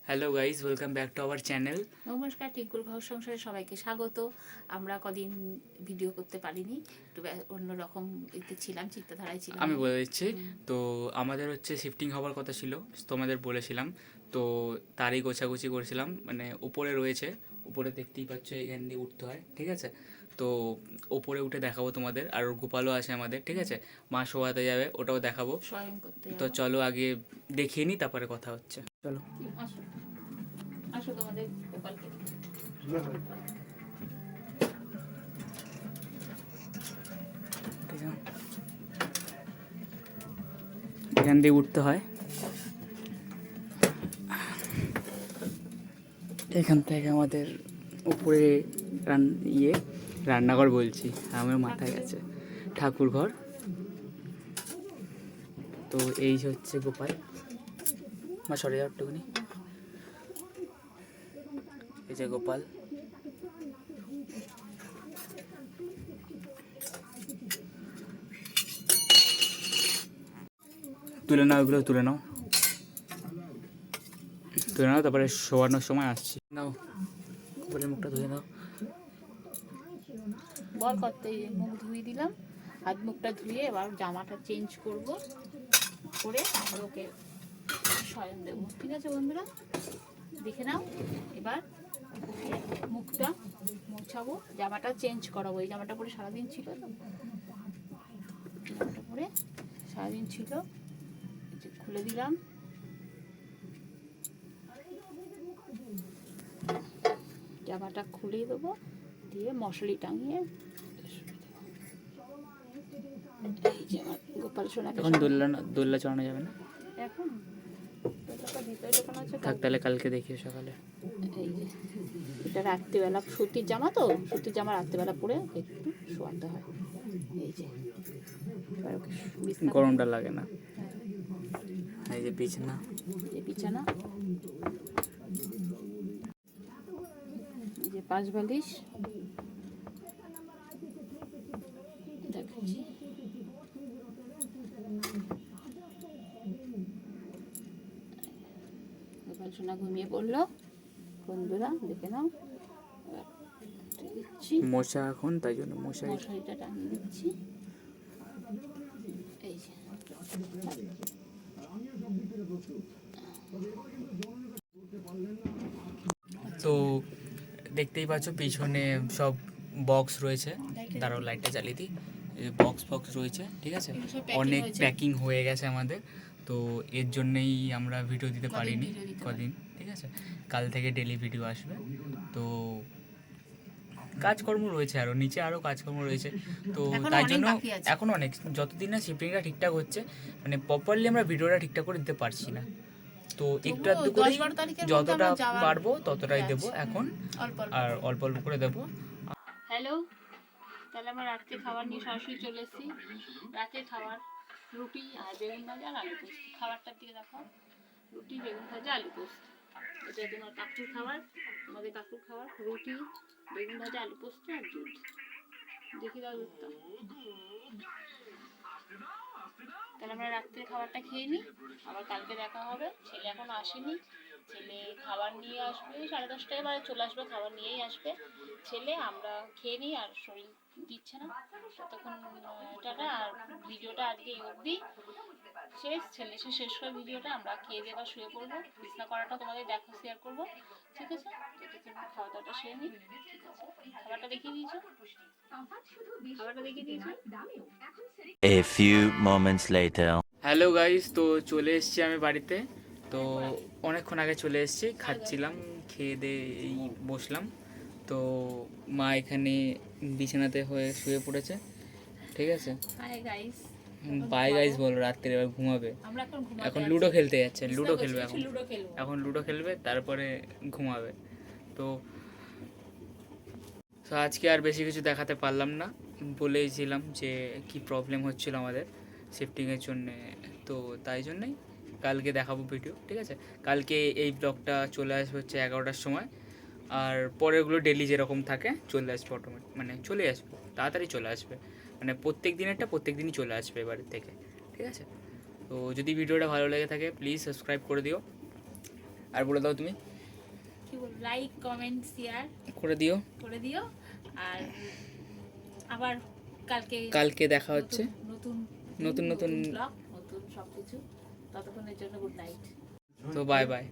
Hello guys, welcome back to our channel. নমস্কার, টিঙ্কুর ঘর সংসারে সবাইকে স্বাগত। আমরা কদিন ভিডিও করতে পারিনি, একটু অন্যরকম এতে ছিলাম, চিন্তাধারায় ছিলাম। আমি বলে দিচ্ছি, তো আমাদের হচ্ছে শিফটিং হওয়ার কথা ছিল, তোমাদের বলেছিলাম। তো তারই গোছাগুছি করেছিলাম, মানে উপরে রয়েছে, উপরে দেখতেই পাচ্ছ, এখান দিয়ে উঠতে হয়, ঠিক আছে। তো উপরে উঠে দেখাবো তোমাদের, আর গোপালও আছে আমাদের, ঠিক আছে। মা শোয়াতে যাবে, ওটাও দেখাবো। শয়ন করতে তো চলো আগে দেখিয়ে নিই, তারপরে কথা হচ্ছে। চলো আসো, আসো তোমাদের গোপালকে এখান দিয়ে উঠতে হয়, এখান থেকে আমাদের উপরে রান্নাঘর বলছি, আমার মাথায় গেছে, ঠাকুর ঘর। তো এই হচ্ছে গোপাল, মা সরে যাও একটুখানি। এই যে গোপাল, তুলে নাও, এগুলো তুলে নাও, তারপরে শোয়ানোর সময় আসছি। নাও গোপালের মুখটা ধুয়ে নাও। বল করতে মুখ ধুয়ে দিলাম, হাত মুখটা ধুয়ে এবার জামাটা চেঞ্জ করব, করে তারপর ওকে শয়ন দেবো। ঠিক আছে বন্ধুরা, দেখে নাও। এবার মুখটা মোছাবো, জামাটা চেঞ্জ করাবো। এই জামাটা পরে সারাদিন ছিল, তো জামাটা পরে সারাদিন ছিল, খুলে দিলাম। জামাটা খুলে দেবো, দিয়ে মশারি টাঙিয়ে এই যে আমার গোপাল সোনাকে এখন দোল্লা চড়ানো যাবে না এখন, ভিতরে ঢোকানো আছে। থাক, তাহলে কালকে দেখিও সকালে। এই যে এটা রাত্রিবেলা সুতির জামা, তো সুতির জামা রাত্রিবেলা পরে একটু শোয়াতে হয়। এই যে এবার ওকে গরমটা লাগে না। এই যে বিছানা, এই বিছানা, এই যে পাঁচ বালিশ দেখাচ্ছি। গোপাল সোনা ঘুমিয়ে পড়লো, বন্ধুরা দেখে নাও। মশা এখন, তাই জন্য মশারিটা টাঙিয়ে দিচ্ছি। এই যে তো দেখতেই পাচ্ছ পিছনে সব বক্স রয়েছে, তারও লাইটটা জ্বালিয়ে দিই। বক্স রয়েছে, ঠিক আছে। অনেক প্যাকিং হয়ে গেছে আমাদের, তো এর জন্যেই আমরা ভিডিও দিতে পারিনি কদিন, ঠিক আছে। কাল থেকে ডেলি ভিডিও আসবে। তো কাজকর্ম রয়েছে, আরও নিচে আরও কাজকর্ম রয়েছে, তো তাই জন্য এখন অনেক, যতদিন না শিফটিংটা ঠিকঠাক হচ্ছে, মানে প্রপারলি আমরা ভিডিওটা ঠিকঠাক করে দিতে পারছি না। তো একটু আধটু করে যতটা পারবো ততটাই দেবো এখন, আর অল্প অল্প করে দেবো। হ্যালো, তাহলে আমরা রাত্রে খাবার নিয়ে সরাসরি চলে এসেছি। রাতের খাবার রুটি আর বেগুন ভাজা আর আলু পোস্ত। খাবারটার দিকে দেখাও, রুটি, বেগুন ভাজা, আলু পোস্ত। এটা তোমার কাকুর খাবার, আমাদের কাকুর খাবার। রুটি, বেগুন ভাজা, আলু পোস্ত আর দুধ। দেখি দাও দুধটা। তাহলে আমরা রাত্রে খাবারটা খেয়ে নিই, আবার কালকে দেখা হবে। ছেলে এখন আসেনি, ছেলে খাবার নিয়ে আসবে 10:30টায়, এবারে চলে আসবে, খাবার নিয়েই আসবে ছেলে। আমরা খেয়ে নিই, আর শরীর দিচ্ছে না ততক্ষণ। টাটা। আর ভিডিওটা আজকে এই অবধি শেষ, ছেলে এসে শেষ করে ভিডিওটা আমরা খেয়ে দিয়ে আবার শুয়ে পড়বো। বিছনা করাটা তোমাদের দেখো, শেয়ার করবো, ঠিক আছে। ততক্ষণ খাওয়া দাওয়াটা সেরে নিই, ঠিক আছে। খাবারটা দেখিয়ে দিয়েছো, খাবারটা দেখিয়ে দিয়েছো। A few moments later. Hello guys, তো চলে এসেছি আমি বাড়িতে। তো অনেকক্ষণ আগে চলে এসেছি, খাচ্ছিলাম, খেয়ে দিয়ে এই বসলাম। তো মা এখানে বিছানাতে হয়ে শুয়ে পড়েছে, ঠিক আছে। হাই গাইস, বাই গাইস বলো, রাত্রে এবার ঘুমাবে। এখন লুডো খেলতে যাচ্ছে, লুডো খেলবে এখন লুডো খেলবে, তারপরে ঘুমাবে। তো আজকে আর বেশি কিছু দেখাতে পারলাম না, বলেইছিলাম যে কি প্রবলেম হচ্ছিল আমাদের শিফটিংয়ের জন্যে। তো তাই জন্যই কালকে দেখাবো ভিডিও, ঠিক আছে। কালকে এই ব্লগটা চলে আসবে হচ্ছে 11টার সময়, আর পরেরগুলো ডেলি যেরকম থাকে চলে আসবে অটোমেটিক, মানে চলে আসবে, তাড়াতাড়ি চলে আসবে, মানে প্রত্যেক দিনই চলে আসবে এবারে থেকে, ঠিক আছে। তো যদি ভিডিওটা ভালো লেগে থাকে প্লিজ সাবস্ক্রাইব করে দিও, আর বলে দাও তুমি, কি বল, লাইক কমেন্ট শেয়ার করে দিও। করে দিও। আর আবার কালকে দেখা হচ্ছে নতুন নতুন ব্লগ, নতুন সব কিছু। ততক্ষণের জন্য গুড নাইট। তো বাই বাই।